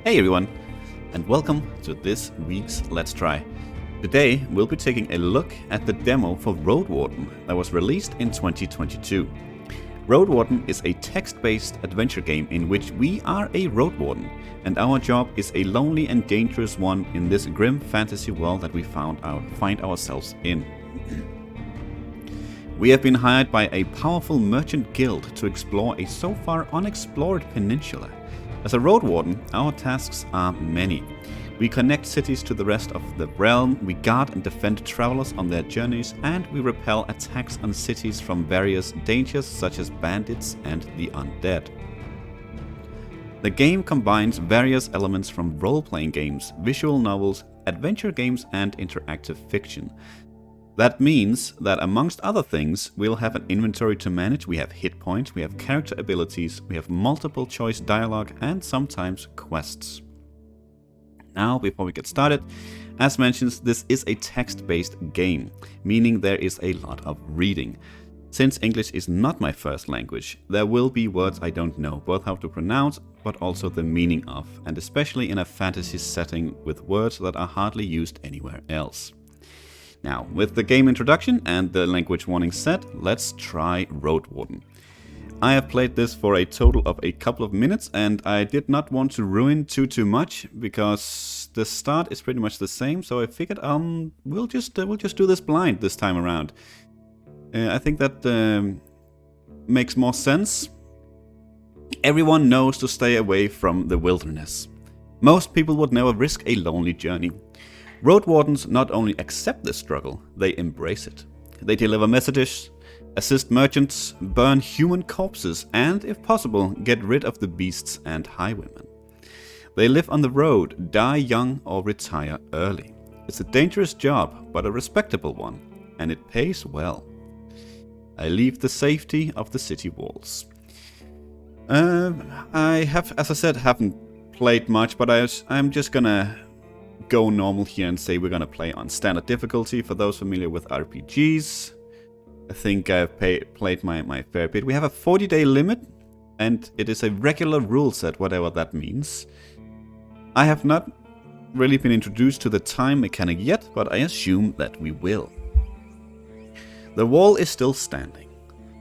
Hey everyone, and welcome to this week's Let's Try. Today we'll be taking a look at the demo for Roadwarden that was released in 2022. Roadwarden is a text-based adventure game in which we are a Roadwarden, and our job is a lonely and dangerous one in this grim fantasy world that we find ourselves in. We have been hired by a powerful merchant guild to explore a so far unexplored peninsula. As a Roadwarden, our tasks are many. We connect cities to the rest of the realm, we guard and defend travelers on their journeys, and we repel attacks on cities from various dangers such as bandits and the undead. The game combines various elements from role-playing games, visual novels, adventure games, and interactive fiction. That means that amongst other things, we'll have an inventory to manage, we have hit points, we have character abilities, we have multiple choice dialogue, and sometimes quests. Now, before we get started, as mentioned, this is a text-based game, meaning there is a lot of reading. Since English is not my first language, there will be words I don't know, both how to pronounce, but also the meaning of, and especially in a fantasy setting with words that are hardly used anywhere else. Now, with the game introduction and the language warning set, let's try Roadwarden. I have played this for a total of a couple of minutes, and I did not want to ruin too much because the start is pretty much the same. So I figured we'll just do this blind this time around. I think that makes more sense. Everyone knows to stay away from the wilderness. Most people would never risk a lonely journey. Roadwardens not only accept this struggle, they embrace it. They deliver messages, assist merchants, burn human corpses, and, if possible, get rid of the beasts and highwaymen. They live on the road, die young or retire early. It's a dangerous job, but a respectable one, and it pays well. I leave the safety of the city walls. I have, as I said, haven't played much, but I'm just gonna go normal here and say we're gonna play on standard difficulty for those familiar with RPGs. I think I've played my fair bit. We have a 40-day limit, and it is a regular rule set, whatever that means. I have not really been introduced to the time mechanic yet, but I assume that we will. The wall is still standing.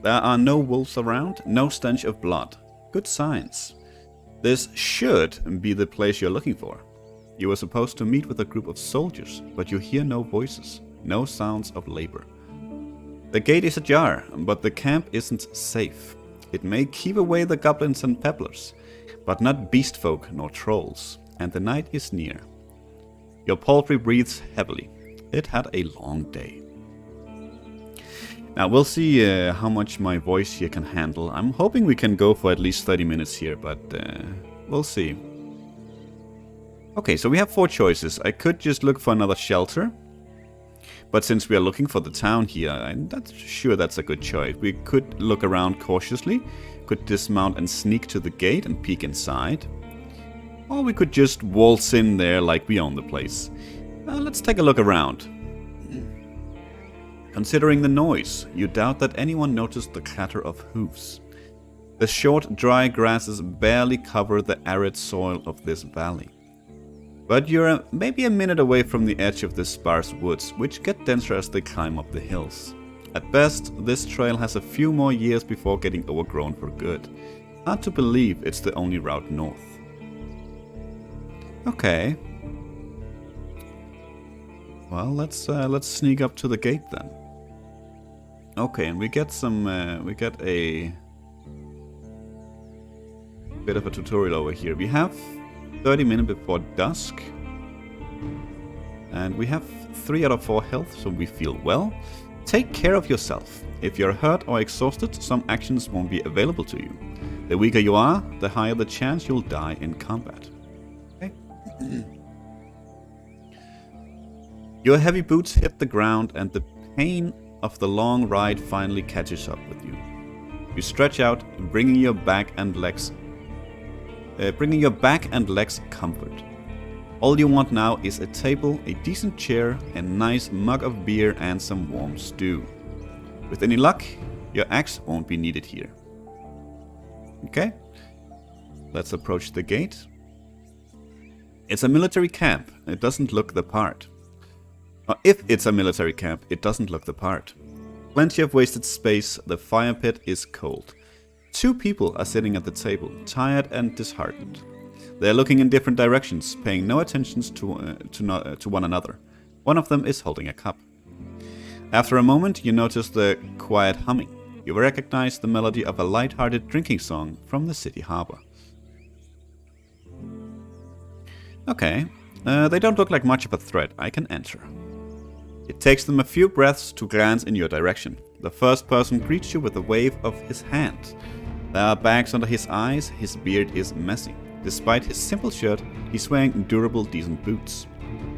There are no wolves around, no stench of blood. Good signs. This should be the place you're looking for. You were supposed to meet with a group of soldiers, but you hear no voices, no sounds of labor. The gate is ajar, but the camp isn't safe. It may keep away the goblins and pebblers, but not beast folk nor trolls, and the night is near. Your poultry breathes heavily. It had a long day. Now we'll see how much my voice here can handle. I'm hoping we can go for at least 30 minutes here, but we'll see. Okay, so we have 4 choices. I could just look for another shelter. But since we are looking for the town here, I'm not sure that's a good choice. We could look around cautiously, could dismount and sneak to the gate and peek inside. Or we could just waltz in there like we own the place. Let's take a look around. Considering the noise, you doubt that anyone noticed the clatter of hooves. The short, dry grasses barely cover the arid soil of this valley. But you're maybe a minute away from the edge of the sparse woods, which get denser as they climb up the hills. At best, this trail has a few more years before getting overgrown for good. Hard to believe it's the only route north. Okay. Well, let's sneak up to the gate then. Okay, and we get a bit of a tutorial over here. We have 30 minutes before dusk, and we have 3 out of 4 health, so we feel well. Take care of yourself. If you're hurt or exhausted, some actions won't be available to you. The weaker you are, the higher the chance you'll die in combat. Okay. Your heavy boots hit the ground, and the pain of the long ride finally catches up with you. You stretch out, bringing your back and legs comfort. All you want now is a table, a decent chair, a nice mug of beer, and some warm stew. With any luck, your axe won't be needed here. Okay, let's approach the gate. It's a military camp. It doesn't look the part. Or if it's a military camp, it doesn't look the part. Plenty of wasted space. The fire pit is cold. 2 people are sitting at the table, tired and disheartened. They are looking in different directions, paying no attention to one another. One of them is holding a cup. After a moment, you notice the quiet humming. You recognize the melody of a light-hearted drinking song from the city harbor. Okay, they don't look like much of a threat. I can enter. It takes them a few breaths to glance in your direction. The first person greets you with a wave of his hand. There are bags under his eyes, his beard is messy. Despite his simple shirt, he's wearing durable, decent boots.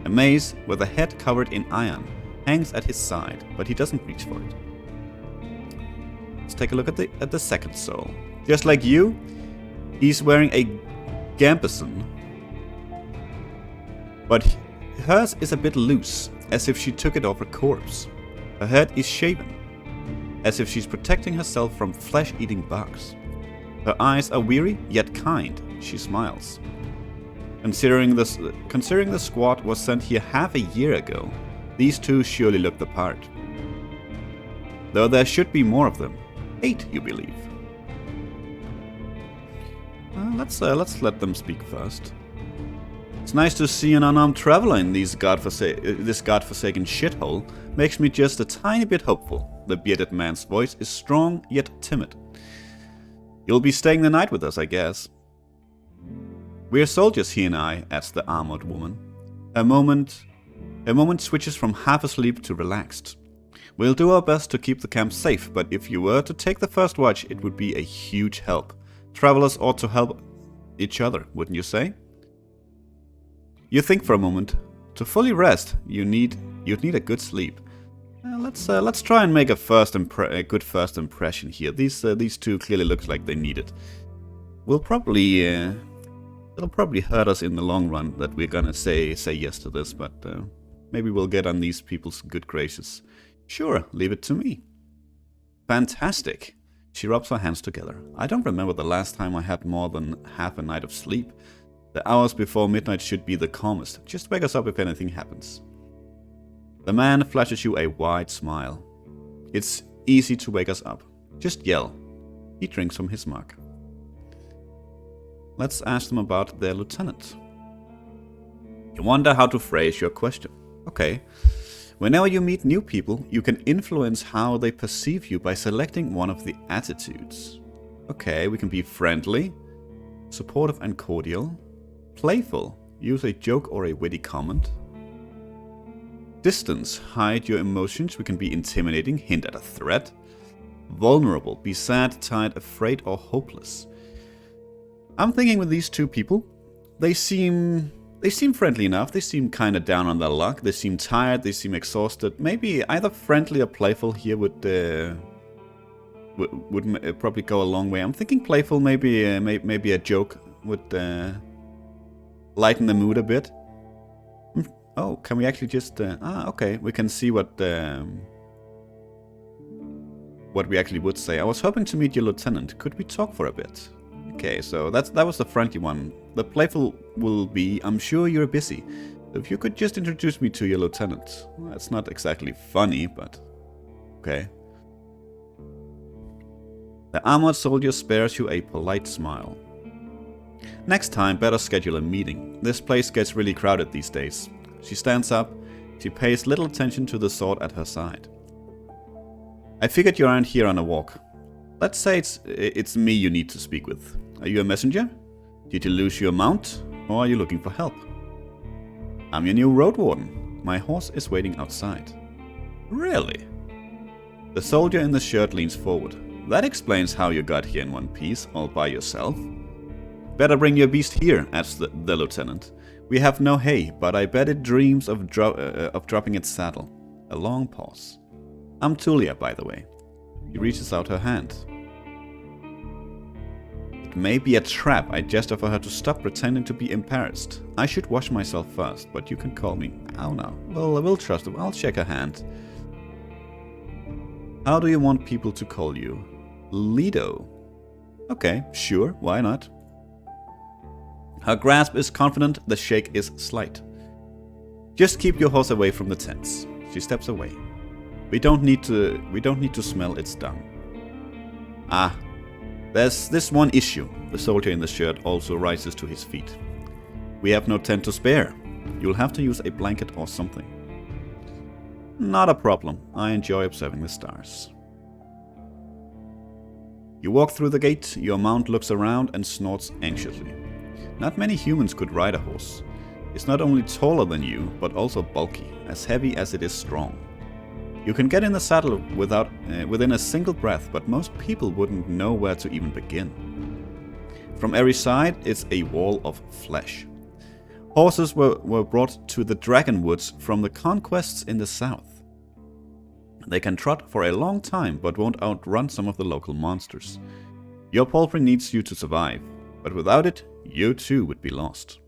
A mace with a head covered in iron hangs at his side, but he doesn't reach for it. Let's take a look at the second soul. Just like you, he's wearing a gambeson, but hers is a bit loose, as if she took it off a corpse. Her head is shaven, as if she's protecting herself from flesh-eating bugs. Her eyes are weary, yet kind. She smiles. Considering the squad was sent here half a year ago, these 2 surely look the part. Though there should be more of them. 8, you believe. Let's let them speak first. It's nice to see an unarmed traveler in this godforsaken shithole. Makes me just a tiny bit hopeful. The bearded man's voice is strong yet timid. You'll be staying the night with us, I guess. We're soldiers, he and I, adds the armored woman. A moment switches from half asleep to relaxed. We'll do our best to keep the camp safe, but if you were to take the first watch, it would be a huge help. Travelers ought to help each other, wouldn't you say? You think for a moment. To fully rest, you'd need a good sleep. Let's try and make a good first impression here. These 2 clearly look like they need it. It'll probably hurt us in the long run that we're gonna say yes to this, but maybe we'll get on these people's good graces. Sure, leave it to me. Fantastic. She rubs her hands together. I don't remember the last time I had more than half a night of sleep. The hours before midnight should be the calmest. Just wake us up if anything happens. The man flashes you a wide smile. It's easy to wake us up. Just yell. He drinks from his mug. Let's ask them about their lieutenant. You wonder how to phrase your question. Okay. Whenever you meet new people, you can influence how they perceive you by selecting one of the attitudes. Okay, we can be friendly, supportive and cordial, playful, use a joke or a witty comment. Distance, hide your emotions, we can be intimidating, hint at a threat. Vulnerable, be sad, tired, afraid or hopeless. I'm thinking with these 2 people, they seem friendly enough, they seem kinda down on their luck, they seem tired, they seem exhausted. Maybe either friendly or playful here would probably go a long way. I'm thinking playful, maybe a joke would lighten the mood a bit. Oh, can we actually just... okay, we can see what we actually would say. I was hoping to meet your lieutenant. Could we talk for a bit? Okay, so that was the friendly one. The playful will be, I'm sure you're busy. If you could just introduce me to your lieutenant. Well, that's not exactly funny, but... okay. The armored soldier spares you a polite smile. Next time, better schedule a meeting. This place gets really crowded these days. She stands up. She pays little attention to the sword at her side. I figured you aren't here on a walk. Let's say it's me you need to speak with. Are you a messenger? Did you lose your mount? Or are you looking for help? I'm your new Roadwarden. My horse is waiting outside. Really? The soldier in the shirt leans forward. That explains how you got here in one piece, all by yourself. Better bring your beast here, adds the lieutenant. We have no hay, but I bet it dreams of dropping its saddle. A long pause. I'm Tulia, by the way. She reaches out her hand. It may be a trap. I gesture for her to stop pretending to be embarrassed. I should wash myself first, but you can call me. Oh no. Well, we'll trust her. I'll shake her hand. How do you want people to call you? Lido. Okay, sure, why not? Her grasp is confident, the shake is slight. Just keep your horse away from the tents. She steps away. We don't need to smell its dung. Ah, there's this one issue. The soldier in the shirt also rises to his feet. We have no tent to spare. You'll have to use a blanket or something. Not a problem. I enjoy observing the stars. You walk through the gate, your mount looks around and snorts anxiously. Not many humans could ride a horse. It's not only taller than you, but also bulky, as heavy as it is strong. You can get in the saddle within a single breath, but most people wouldn't know where to even begin. From every side, it's a wall of flesh. Horses were brought to the Dragonwoods from the conquests in the south. They can trot for a long time, but won't outrun some of the local monsters. Your palfrey needs you to survive, but without it, you too would be lost.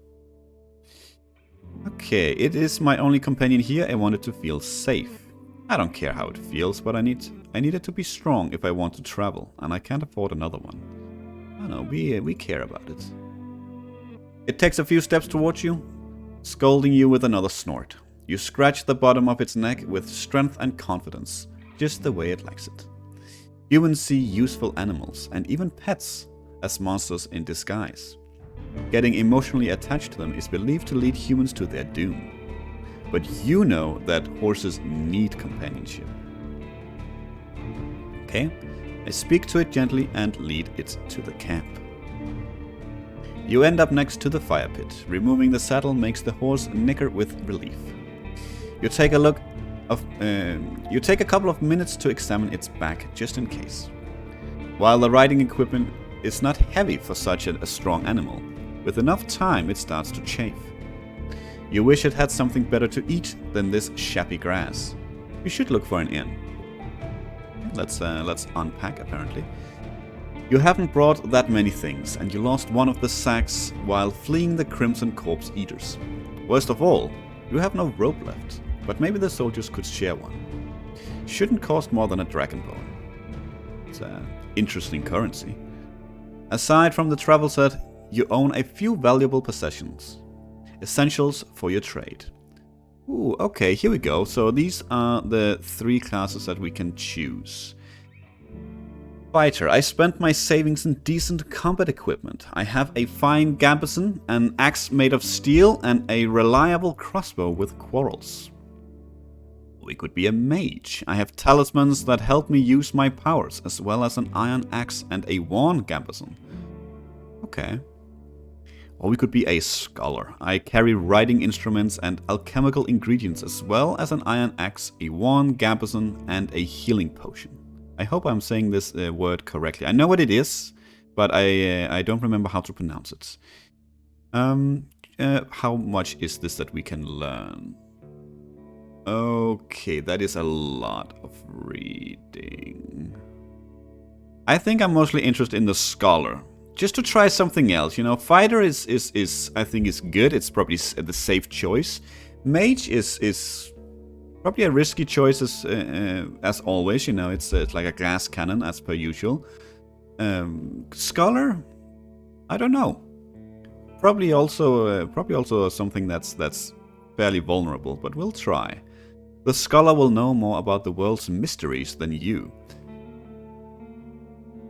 Okay, it is my only companion here. I want it to feel safe. I don't care how it feels, but I need it to be strong if I want to travel, and I can't afford another one. I know, we care about it. It takes a few steps towards you, scolding you with another snort. You scratch the bottom of its neck with strength and confidence, just the way it likes it. Humans see useful animals, and even pets, as monsters in disguise. Getting emotionally attached to them is believed to lead humans to their doom. But you know that horses need companionship. Okay, I speak to it gently and lead it to the camp. You end up next to the fire pit. Removing the saddle makes the horse nicker with relief. You take a couple of minutes to examine its back, just in case. While the riding equipment is not heavy for such a strong animal, with enough time it starts to chafe. You wish it had something better to eat than this shabby grass. You should look for an inn. Let's unpack, apparently. You haven't brought that many things, and you lost one of the sacks while fleeing the Crimson Corpse Eaters. Worst of all, you have no rope left, but maybe the soldiers could share one. Shouldn't cost more than a dragon bone. It's an interesting currency. Aside from the travel set, you own a few valuable possessions. Essentials for your trade. Ooh, okay, here we go. So these are the 3 classes that we can choose. Fighter. I spent my savings in decent combat equipment. I have a fine gambeson, an axe made of steel, and a reliable crossbow with quarrels. We could be a mage. I have talismans that help me use my powers, as well as an iron axe and a worn gambeson. Okay. Or we could be a scholar. I carry writing instruments and alchemical ingredients, as well as an iron axe, a worn gambeson, and a healing potion. I hope I'm saying this word correctly. I know what it is, but I don't remember how to pronounce it. How much is this that we can learn? Okay, that is a lot of reading. I think I'm mostly interested in the scholar. Just to try something else, you know. Fighter is I think is good. It's probably the safe choice. Mage is probably a risky choice as always. You know, it's like a glass cannon as per usual. Scholar, I don't know. Probably also something that's fairly vulnerable, but we'll try. The scholar will know more about the world's mysteries than you.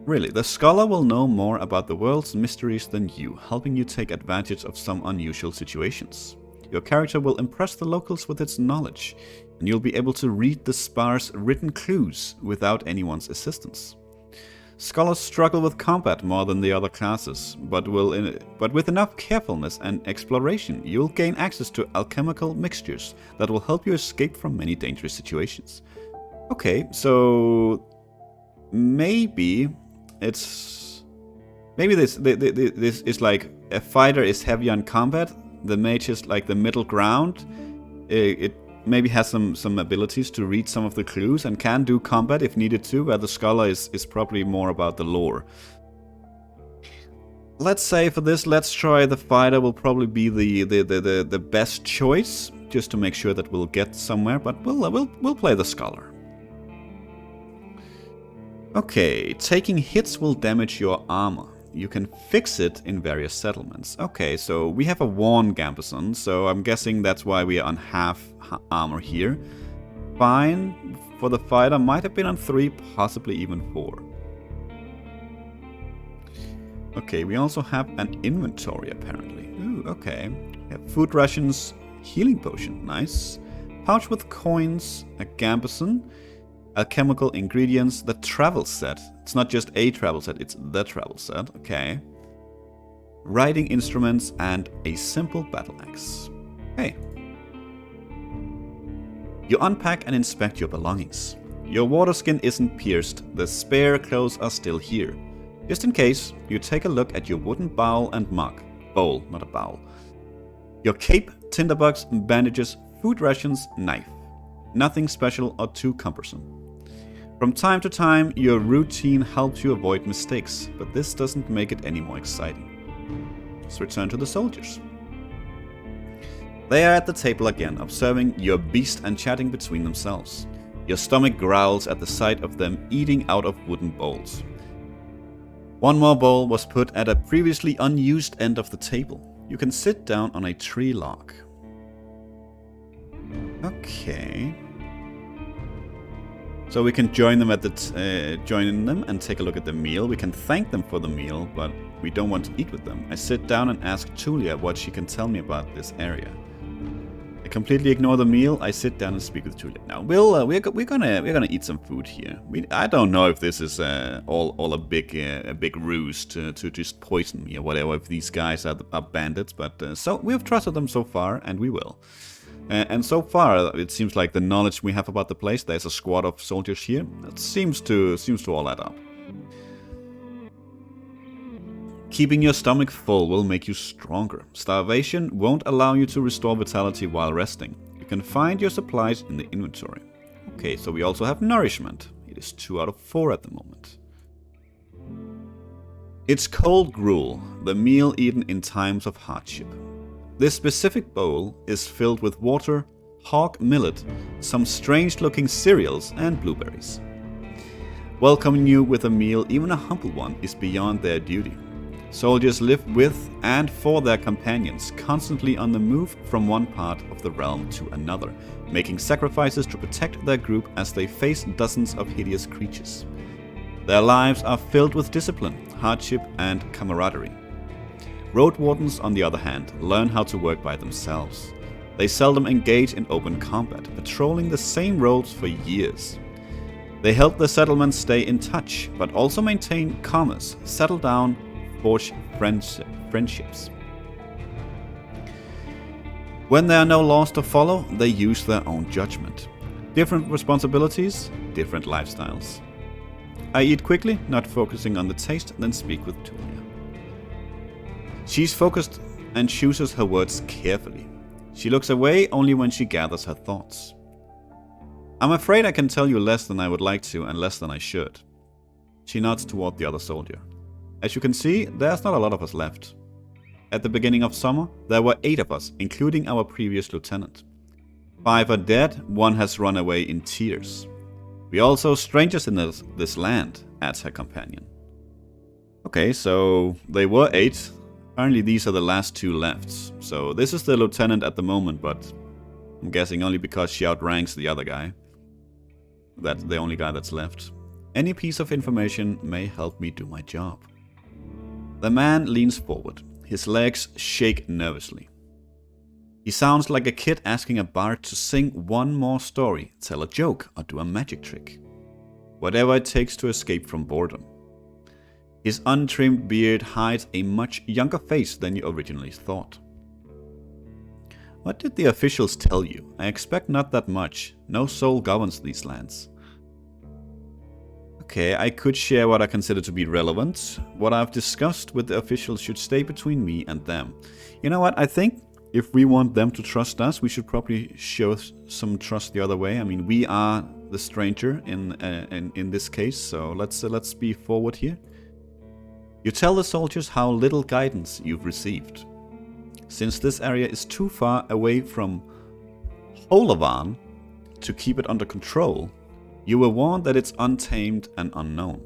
Really, the scholar will know more about the world's mysteries than you, helping you take advantage of some unusual situations. Your character will impress the locals with its knowledge, and you'll be able to read the sparse written clues without anyone's assistance. Scholars struggle with combat more than the other classes, but with enough carefulness and exploration, you'll gain access to alchemical mixtures that will help you escape from many dangerous situations. Okay, so maybe this is like a fighter is heavy on combat. The mage is like the middle ground. It maybe has some abilities to read some of the clues and can do combat if needed to, where the scholar is probably more about the lore. Let's say for this, let's try the fighter will probably be the best choice, just to make sure that we'll get somewhere, but we'll play the scholar. Okay, taking hits will damage your armor. you can fix it in various settlements. Okay, so we have a 1 Gambeson, so I'm guessing that's why we are on half armor here. Fine, for the fighter, might have been on 3, possibly even 4. Okay, we also have an inventory apparently. Ooh, okay. We have food rations, healing potion, nice. Pouch with coins, a Gambeson, alchemical ingredients, the travel set. It's not just a travel set, it's the travel set, okay. Riding instruments and a simple battle axe. Hey. You unpack and inspect your belongings. Your water skin isn't pierced, the spare clothes are still here. Just in case, you take a look at your wooden bowl and mug. Bowl, not a bowl. Your cape, tinderbox, bandages, food rations, knife. Nothing special or too cumbersome. From time to time, your routine helps you avoid mistakes, but this doesn't make it any more exciting. Let's return to the soldiers. They are at the table again, observing your beast and chatting between themselves. Your stomach growls at the sight of them eating out of wooden bowls. One more bowl was put at a previously unused end of the table. You can sit down on a tree log. Okay. So we can join them at join them and take a look at the meal. We can thank them for the meal, but we don't want to eat with them. I sit down and ask Tulia what she can tell me about this area. I completely ignore the meal. I sit down and speak with Tulia. Now, we're gonna eat some food here. I don't know if this is all a big ruse to just poison me or whatever. If these guys are bandits, but so we have trusted them so far, and we will. And so far, it seems like the knowledge we have about the place. There's a squad of soldiers here. That seems to all add up. Keeping your stomach full will make you stronger. Starvation won't allow you to restore vitality while resting. You can find your supplies in the inventory. Okay, so we also have nourishment. It is 2 out of 4 at the moment. It's cold gruel, the meal eaten in times of hardship. This specific bowl is filled with water, hog millet, some strange-looking cereals, and blueberries. Welcoming you with a meal, even a humble one, is beyond their duty. Soldiers live with and for their companions, constantly on the move from one part of the realm to another, making sacrifices to protect their group as they face dozens of hideous creatures. Their lives are filled with discipline, hardship, and camaraderie. Roadwardens, on the other hand, learn how to work by themselves. They seldom engage in open combat, patrolling the same roads for years. They help the settlements stay in touch, but also maintain commerce, settle down, forge friendships. When there are no laws to follow, they use their own judgment. Different responsibilities, different lifestyles. I eat quickly, not focusing on the taste, then speak with Tulia. She's focused and chooses her words carefully. She looks away only when she gathers her thoughts. I'm afraid I can tell you less than I would like to and less than I should. She nods toward the other soldier. As you can see, there's not a lot of us left. At the beginning of summer, there were 8 of us, including our previous lieutenant. 5 are dead, 1 has run away in tears. We are also strangers in this land, adds her companion. Okay, so they were 8. Apparently these are the last 2 left. So this is the lieutenant at the moment, but I'm guessing only because she outranks the other guy. That's the only guy that's left. Any piece of information may help me do my job. The man leans forward. His legs shake nervously. He sounds like a kid asking a bard to sing one more story, tell a joke, or do a magic trick. Whatever it takes to escape from boredom. His untrimmed beard hides a much younger face than you originally thought. What did the officials tell you? I expect not that much. No soul governs these lands. Okay, I could share what I consider to be relevant. What I've discussed with the officials should stay between me and them. You know what? I think if we want them to trust us, we should probably show some trust the other way. I mean, we are the stranger in this case, so let's be forward here. You tell the soldiers how little guidance you've received. Since this area is too far away from Holavan to keep it under control, you were warned that it's untamed and unknown.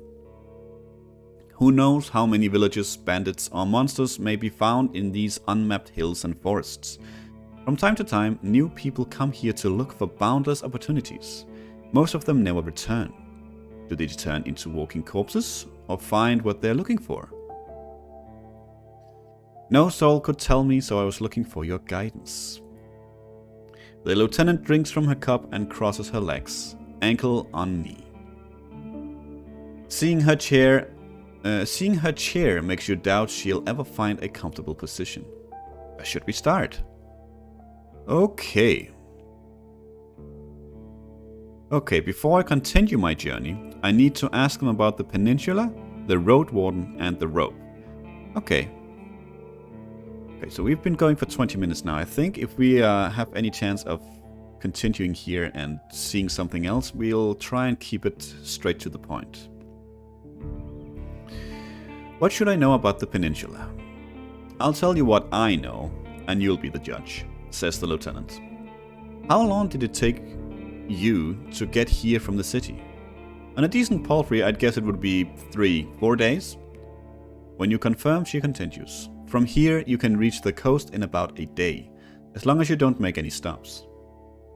Who knows how many villages, bandits, or monsters may be found in these unmapped hills and forests. From time to time, new people come here to look for boundless opportunities. Most of them never return. Do they turn into walking corpses, or find what they're looking for? No soul could tell me, so I was looking for your guidance. The lieutenant drinks from her cup and crosses her legs, ankle on knee. Seeing her chair makes you doubt she'll ever find a comfortable position. Where should we start? Okay, before I continue my journey, I need to ask them about the peninsula, the Roadwarden, and the rope. Okay, so we've been going for 20 minutes now. I think if we have any chance of continuing here and seeing something else, we'll try and keep it straight to the point. What should I know about the peninsula? I'll tell you what I know, and you'll be the judge, says the lieutenant. How long did it take you to get here from the city? On a decent palfrey, I'd guess it would be 3-4 days. When you confirm, she continues. From here, you can reach the coast in about a day, as long as you don't make any stops.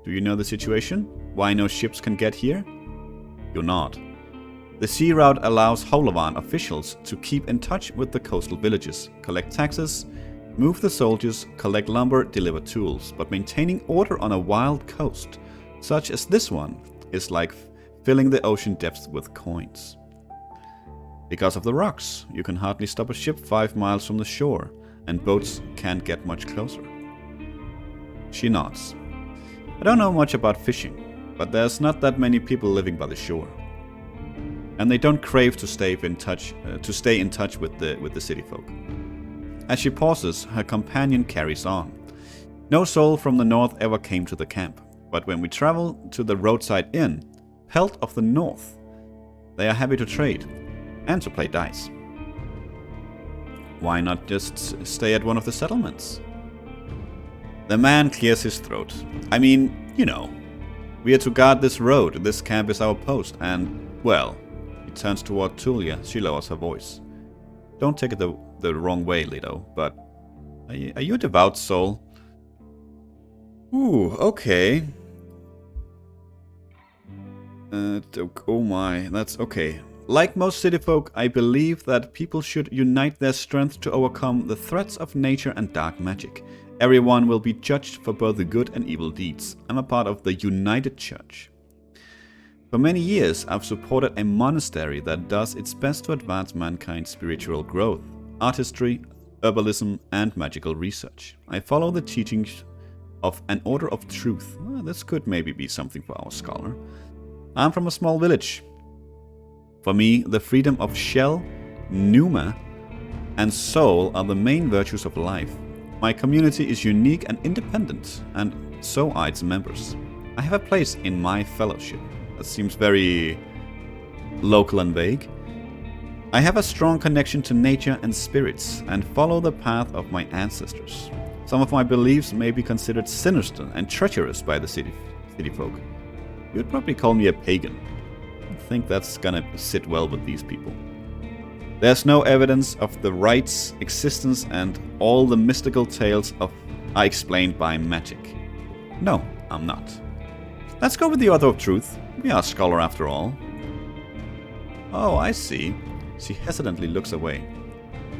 Do you know the situation? Why no ships can get here? You're not. The sea route allows Holovan officials to keep in touch with the coastal villages, collect taxes, move the soldiers, collect lumber, deliver tools, but maintaining order on a wild coast, such as this one, is like filling the ocean depths with coins. Because of the rocks, you can hardly stop a ship 5 miles from the shore, and boats can't get much closer. She nods. I don't know much about fishing, but there's not that many people living by the shore. And they don't crave to stay in touch with the city folk. As she pauses, her companion carries on. No soul from the north ever came to the camp, but when we travel to the roadside inn, Pelt of the North, they are happy to trade and to play dice. Why not just stay at one of the settlements? The man clears his throat. I mean, you know, we are to guard this road, this camp is our post, and, well, he turns toward Tulia, she lowers her voice. Don't take it the wrong way, Leto, but are you a devout soul? Ooh, okay. Oh my, that's okay. Like most city folk, I believe that people should unite their strength to overcome the threats of nature and dark magic. Everyone will be judged for both the good and evil deeds. I'm a part of the United Church. For many years, I've supported a monastery that does its best to advance mankind's spiritual growth, artistry, herbalism, and magical research. I follow the teachings of an order of truth. Well, this could maybe be something for our scholar. I'm from a small village. For me, the freedom of shell, pneuma, and soul are the main virtues of life. My community is unique and independent, and so are its members. I have a place in my fellowship. That seems very local and vague. I have a strong connection to nature and spirits, and follow the path of my ancestors. Some of my beliefs may be considered sinister and treacherous by the city folk. You'd probably call me a pagan. I think that's gonna sit well with these people. There's no evidence of the right's existence, and all the mystical tales are explained by magic. No, I'm not. Let's go with the Author of Truth. We are a scholar after all. Oh, I see. She hesitantly looks away.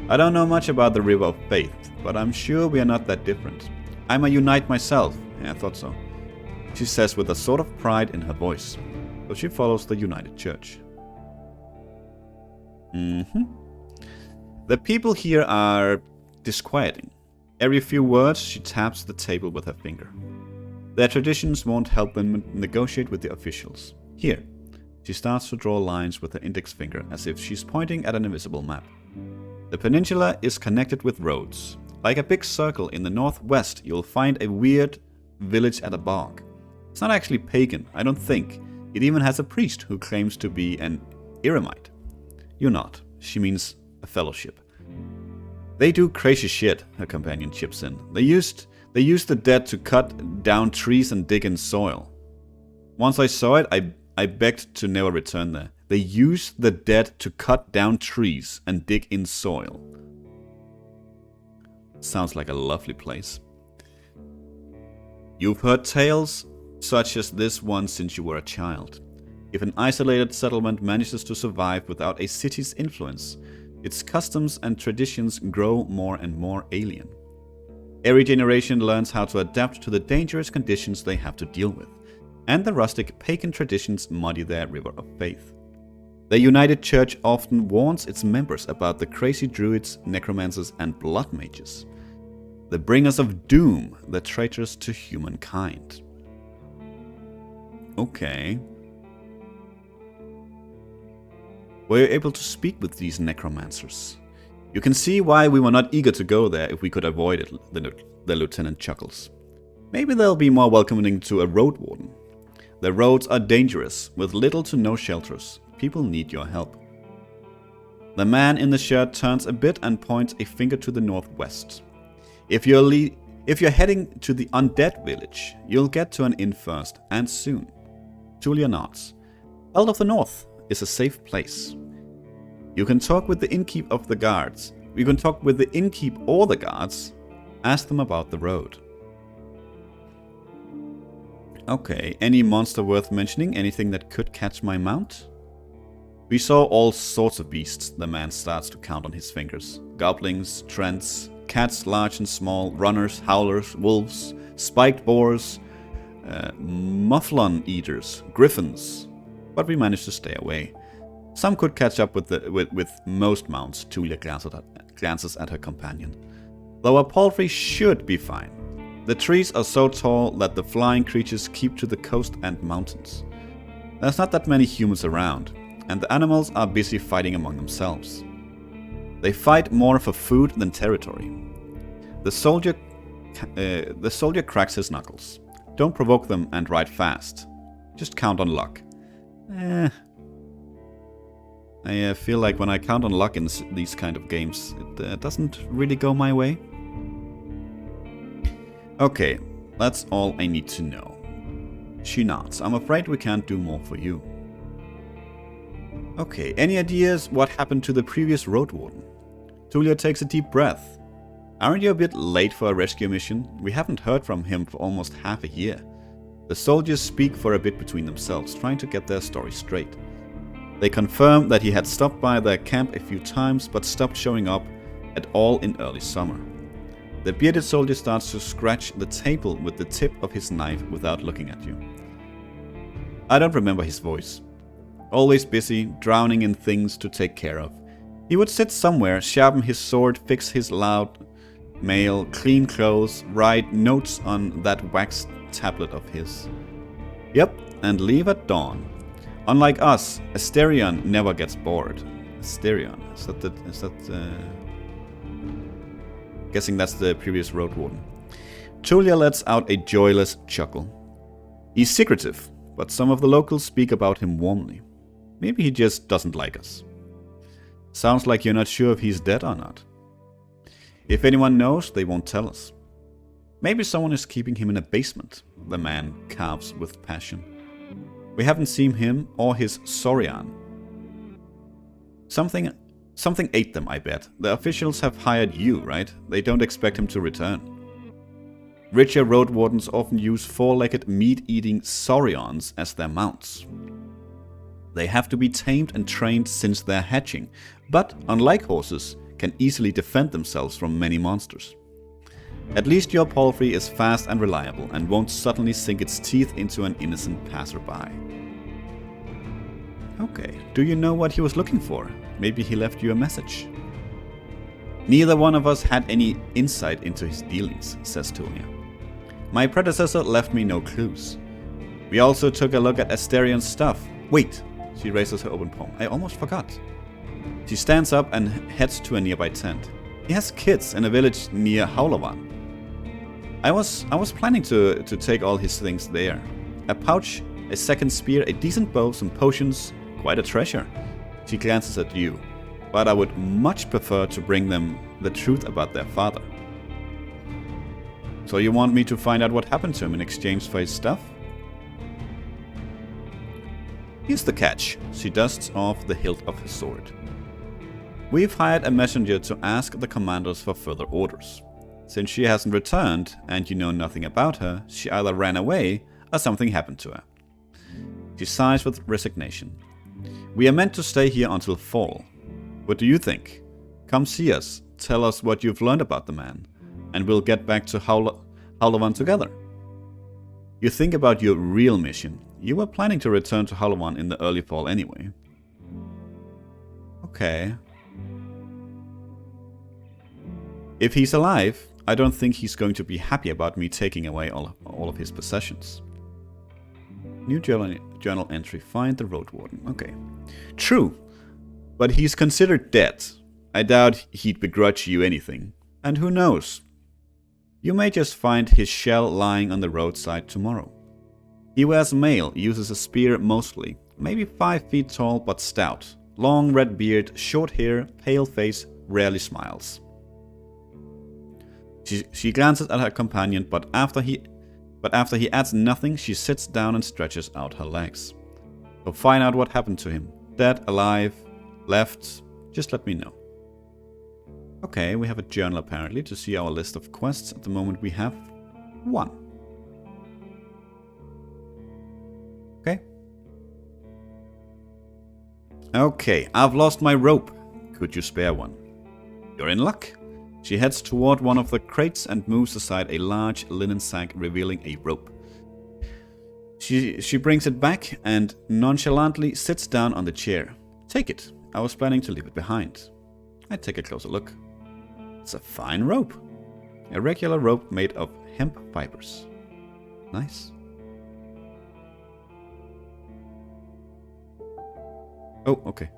I don't know much about the River of Faith, but I'm sure we are not that different. I'm a Unite myself. Yeah, I thought so. She says with a sort of pride in her voice. So she follows the United Church. The people here are disquieting. Every few words, she taps the table with her finger. Their traditions won't help them negotiate with the officials. Here, she starts to draw lines with her index finger as if she's pointing at an invisible map. The peninsula is connected with roads. Like a big circle in the northwest, you'll find a weird village at a bog. It's not actually pagan, I don't think. It even has a priest who claims to be an eremite. You're not. She means a fellowship. They do crazy shit, her companion chips in. They used the dead to cut down trees and dig in soil. Once I saw it, I begged to never return there. They use the dead to cut down trees and dig in soil. Sounds like a lovely place. You've heard tales such as this one since you were a child. If an isolated settlement manages to survive without a city's influence, its customs and traditions grow more and more alien. Every generation learns how to adapt to the dangerous conditions they have to deal with, and the rustic pagan traditions muddy their river of faith. The United Church often warns its members about the crazy druids, necromancers, and blood mages, the bringers of doom, the traitors to humankind. Okay. Were you able to speak with these necromancers? You can see why we were not eager to go there if we could avoid it, the lieutenant chuckles. Maybe they'll be more welcoming to a Roadwarden. The roads are dangerous, with little to no shelters. People need your help. The man in the shirt turns a bit and points a finger to the northwest. If you're heading to the undead village, you'll get to an inn first, and soon. Julia nods. Belt of the North is a safe place. You can talk with the innkeep of the guards. You can talk with the innkeep or the guards. Ask them about the road. Okay, any monster worth mentioning? Anything that could catch my mount? We saw all sorts of beasts, the man starts to count on his fingers. Goblins, trents, cats large and small, runners, howlers, wolves, spiked boars, mufflon eaters, griffins. But we managed to stay away. Some could catch up with most mounts, Julia glances at her companion. Though a palfrey should be fine. The trees are so tall that the flying creatures keep to the coast and mountains. There's not that many humans around, and the animals are busy fighting among themselves. They fight more for food than territory. The soldier cracks his knuckles. Don't provoke them and ride fast. Just count on luck. I feel like when I count on luck in these kind of games, it doesn't really go my way. Okay, that's all I need to know. She nods. I'm afraid we can't do more for you. Okay, any ideas what happened to the previous Roadwarden? Julia takes a deep breath. Aren't you a bit late for a rescue mission? We haven't heard from him for almost half a year. The soldiers speak for a bit between themselves, trying to get their story straight. They confirm that he had stopped by their camp a few times, but stopped showing up at all in early summer. The bearded soldier starts to scratch the table with the tip of his knife without looking at you. I don't remember his voice. Always busy, drowning in things to take care of. He would sit somewhere, sharpen his sword, fix his loud mail, clean clothes, write notes on that wax tablet of his. Yep, and leave at dawn. Unlike us, Asterion never gets bored. Asterion, is that guessing that's the previous Roadwarden. Julia lets out a joyless chuckle. He's secretive, but some of the locals speak about him warmly. Maybe he just doesn't like us. Sounds like you're not sure if he's dead or not. If anyone knows, they won't tell us. Maybe someone is keeping him in a basement, the man carves with passion. We haven't seen him or his Saurian. Something ate them, I bet. The officials have hired you, right? They don't expect him to return. Richer Roadwardens often use four-legged meat-eating Saurians as their mounts. They have to be tamed and trained since their hatching, but, unlike horses, can easily defend themselves from many monsters. At least your palfrey is fast and reliable and won't suddenly sink its teeth into an innocent passerby. Okay, do you know what he was looking for? Maybe he left you a message. Neither one of us had any insight into his dealings, says Tulia. My predecessor left me no clues. We also took a look at Asterion's stuff. Wait, she raises her open palm. I almost forgot. She stands up and heads to a nearby tent. He has kids in a village near Howlavan. I was planning to take all his things there. A pouch, a second spear, a decent bow, some potions, quite a treasure. She glances at you, but I would much prefer to bring them the truth about their father. So you want me to find out what happened to him in exchange for his stuff? Here's the catch. She dusts off the hilt of his sword. We've hired a messenger to ask the commanders for further orders. Since she hasn't returned, and you know nothing about her, she either ran away or something happened to her. She sighs with resignation. We are meant to stay here until fall. What do you think? Come see us, tell us what you've learned about the man, and we'll get back to Halavan together. You think about your real mission. You were planning to return to Halavan in the early fall anyway. Okay. If he's alive, I don't think he's going to be happy about me taking away all of his possessions. New journal entry. Find the Roadwarden. Okay. True. But he's considered dead. I doubt he'd begrudge you anything. And who knows? You may just find his shell lying on the roadside tomorrow. He wears mail, uses a spear mostly. Maybe 5 feet tall but stout. Long red beard, short hair, pale face, rarely smiles. She glances at her companion, but after he adds nothing, she sits down and stretches out her legs. So find out what happened to him. Dead, alive, left, just let me know. Okay, we have a journal apparently to see our list of quests. At the moment we have 1. Okay. Okay, I've lost my rope. Could you spare one? You're in luck. She heads toward one of the crates and moves aside a large linen sack revealing a rope. She brings it back and nonchalantly sits down on the chair. Take it. I was planning to leave it behind. I take a closer look. It's a fine rope. A regular rope made of hemp fibers. Nice. Oh, okay.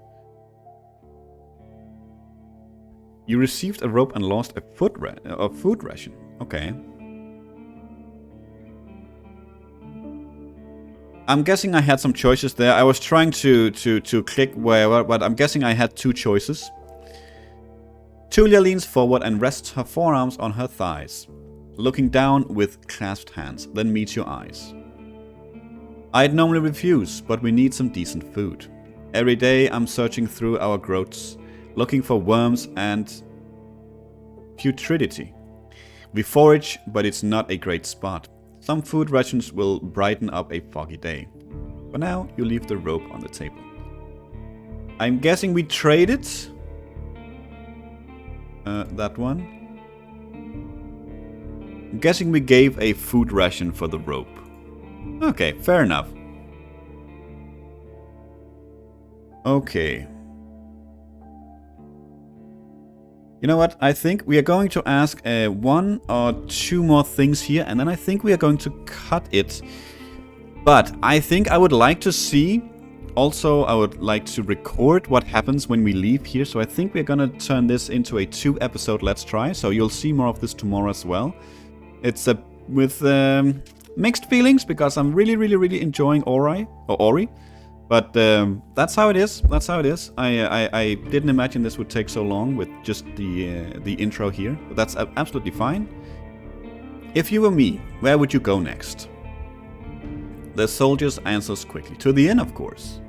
You received a rope and lost a food ration. Okay. I'm guessing I had some choices there. I was trying to click wherever, but I'm guessing I had 2 choices. Tulia leans forward and rests her forearms on her thighs, looking down with clasped hands, then meets your eyes. I'd normally refuse, but we need some decent food. Every day I'm searching through our growths, looking for worms and putridity. We forage, but it's not a great spot. Some food rations will brighten up a foggy day. For now, you leave the rope on the table. I'm guessing we traded that one. I'm guessing we gave a food ration for the rope. Okay, fair enough. Okay. You know what? I think we are going to ask 1 or 2 more things here, and then I think we are going to cut it. But I think I would like to see. Also, I would like to record what happens when we leave here. So I think we're gonna turn this into a 2-episode Let's Try. So you'll see more of this tomorrow as well. It's with mixed feelings because I'm really enjoying Ori. But that's how it is. That's how it is. I didn't imagine this would take so long with just the intro here. But that's absolutely fine. If you were me, where would you go next? The soldier answers quickly. To the inn, of course.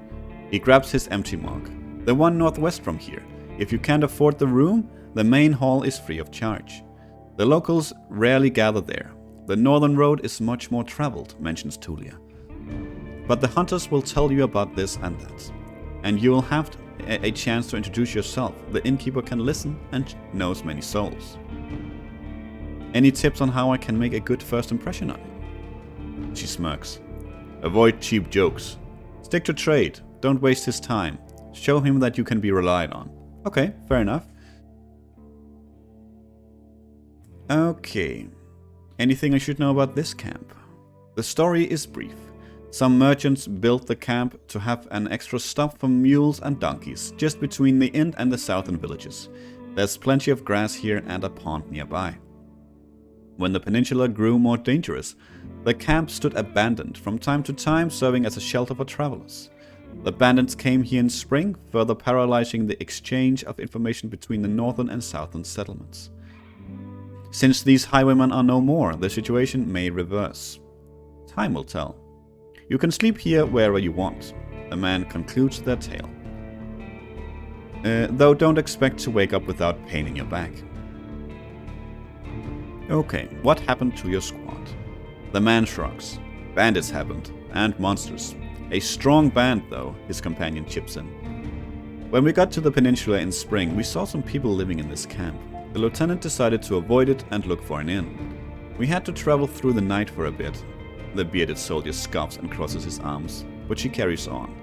He grabs his empty mug. The one northwest from here. If you can't afford the room, the main hall is free of charge. The locals rarely gather there. The northern road is much more traveled, mentions Tulia. But the hunters will tell you about this and that. And you will have a chance to introduce yourself. The innkeeper can listen and knows many souls. Any tips on how I can make a good first impression on him? She smirks. Avoid cheap jokes. Stick to trade. Don't waste his time. Show him that you can be relied on. Okay, fair enough. Okay. Anything I should know about this camp? The story is brief. Some merchants built the camp to have an extra stop for mules and donkeys, just between the inn and the southern villages. There's plenty of grass here and a pond nearby. When the peninsula grew more dangerous, the camp stood abandoned, from time to time serving as a shelter for travelers. The bandits came here in spring, further paralyzing the exchange of information between the northern and southern settlements. Since these highwaymen are no more, the situation may reverse. Time will tell. You can sleep here wherever you want. the man concludes their tale. Though don't expect to wake up without pain in your back. Okay, what happened to your squad? The man shrugs. Bandits happened, and monsters. A strong band though, his companion chips in. When we got to the peninsula in spring, we saw some people living in this camp. The lieutenant decided to avoid it and look for an inn. We had to travel through the night for a bit. The bearded soldier scoffs and crosses his arms, but she carries on.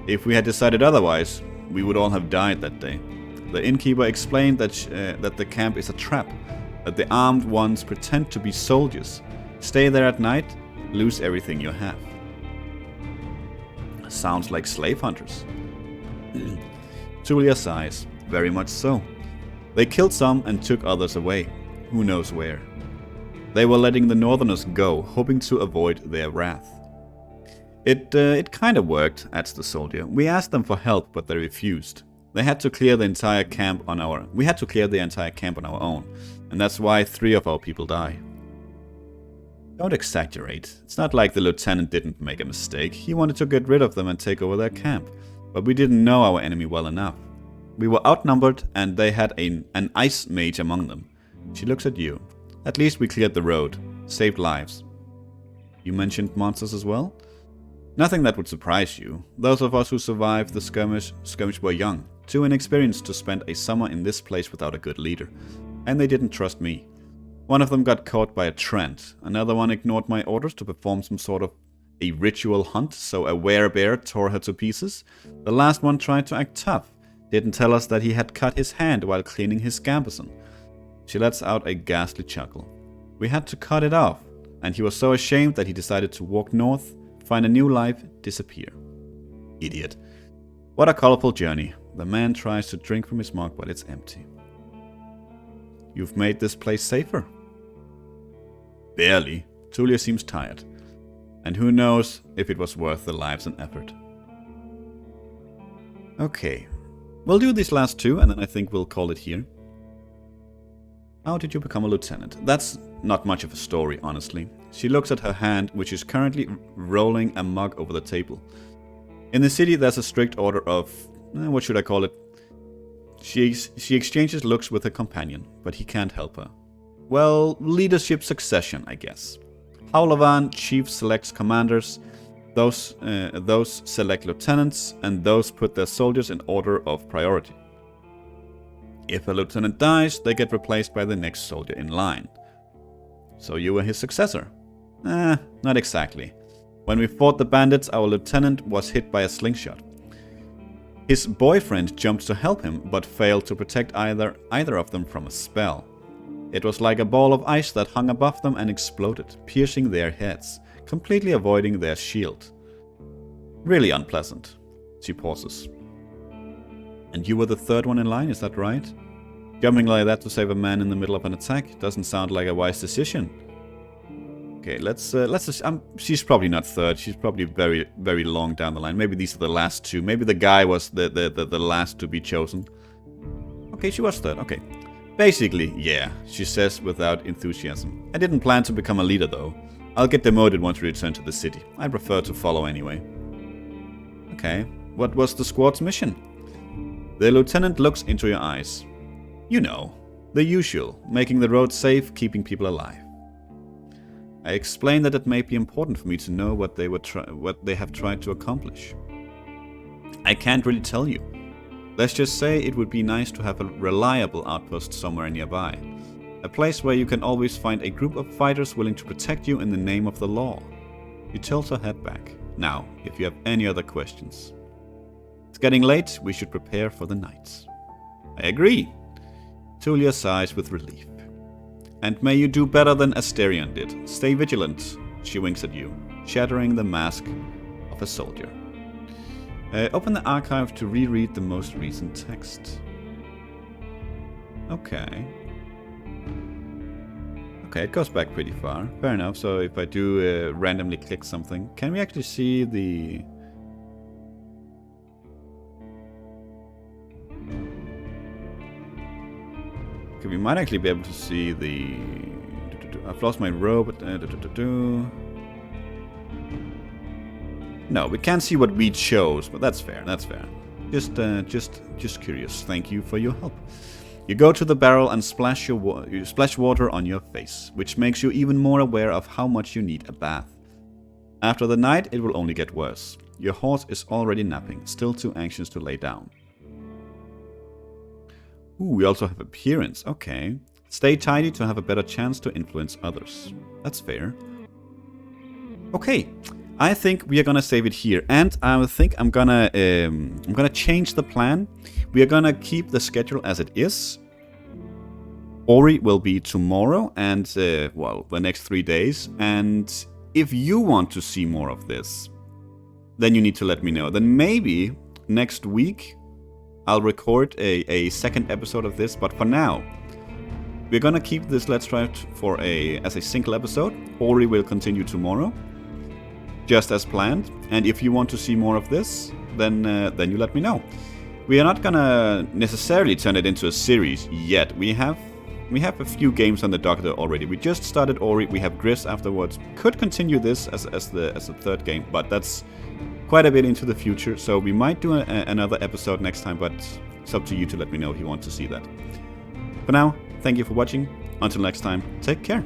If we had decided otherwise, we would all have died that day. The innkeeper explained that the camp is a trap, that the armed ones pretend to be soldiers. Stay there at night, lose everything you have. Sounds like slave hunters. Tulia sighs. Very much so. They killed some and took others away. Who knows where. They were letting the northerners go, hoping to avoid their wrath. It kind of worked, adds the soldier. We asked them for help, but they refused. We had to clear the entire camp on our own, and that's why 3 of our people die. Don't exaggerate. It's not like the lieutenant didn't make a mistake. He wanted to get rid of them and take over their camp. But we didn't know our enemy well enough. We were outnumbered and they had an ice mage among them. She looks at you. At least we cleared the road. Saved lives. You mentioned monsters as well? Nothing that would surprise you. Those of us who survived the skirmish were young. Too inexperienced to spend a summer in this place without a good leader. And they didn't trust me. One of them got caught by a trend. Another one ignored my orders to perform some sort of a ritual hunt, so a werebear tore her to pieces. The last one tried to act tough. Didn't tell us that he had cut his hand while cleaning his gambeson. She lets out a ghastly chuckle. We had to cut it off, and he was so ashamed that he decided to walk north, find a new life, disappear. Idiot. What a colorful journey. The man tries to drink from his mug, but it's empty. You've made this place safer? Barely. Tulia seems tired. And who knows if it was worth the lives and effort. Okay. We'll do these last 2, and then I think we'll call it here. How did you become a lieutenant? That's not much of a story, honestly. She looks at her hand, which is currently rolling a mug over the table. In the city, there's a strict order of... what should I call it? She exchanges looks with her companion, but he can't help her. Well, leadership succession, I guess. Haulavan chief selects commanders, those select lieutenants, and those put their soldiers in order of priority. If a lieutenant dies, they get replaced by the next soldier in line. So you were his successor? Not exactly. When we fought the bandits, our lieutenant was hit by a slingshot. His boyfriend jumped to help him, but failed to protect either of them from a spell. It was like a ball of ice that hung above them and exploded, piercing their heads, completely avoiding their shield. Really unpleasant. She pauses. And you were the 3rd one in line, is that right? Jumping like that to save a man in the middle of an attack doesn't sound like a wise decision. Okay, let's she's probably not 3rd. She's probably very, very long down the line. Maybe these are the last 2. Maybe the guy was the last to be chosen. Okay, she was 3rd. Okay. Basically, yeah, she says without enthusiasm. I didn't plan to become a leader though. I'll get demoted once we return to the city. I prefer to follow anyway. Okay, what was the squad's mission? The lieutenant looks into your eyes. You know, the usual, making the road safe, keeping people alive. I explained that it may be important for me to know what they have tried to accomplish. I can't really tell you. Let's just say it would be nice to have a reliable outpost somewhere nearby. A place where you can always find a group of fighters willing to protect you in the name of the law. She tilts her head back. Now, if you have any other questions. It's getting late, we should prepare for the night. I agree. Tulia sighs with relief. And may you do better than Asterion did. Stay vigilant. She winks at you, shattering the mask of a soldier. Open the archive to reread the most recent text. Okay. Okay, it goes back pretty far. Fair enough. So if I do randomly click something, can we actually see the... Okay, we might actually be able to see the... I've lost my robe. No, we can't see what we chose, but that's fair, that's fair. Just curious. Thank you for your help. You go to the barrel and splash water on your face, which makes you even more aware of how much you need a bath. After the night, it will only get worse. Your horse is already napping, still too anxious to lay down. Ooh, we also have appearance. Okay. Stay tidy to have a better chance to influence others. That's fair. Okay. I think we are gonna save it here, and I think I'm gonna change the plan. We are gonna keep the schedule as it is. Ori will be tomorrow and well, the next 3 days. And if you want to see more of this, then you need to let me know. Then maybe next week I'll record a second episode of this. But for now, we're gonna keep this Let's Try for as a single episode. Ori will continue tomorrow, just as planned. And if you want to see more of this, then you let me know. We are not gonna necessarily turn it into a series yet. We have a few games on the docket already. We just started Ori. We have Gris afterwards. Could continue this as the third game, but that's quite a bit into the future. So we might do another episode next time, but it's up to you to let me know if you want to see that. For now, thank you for watching. Until next time, take care.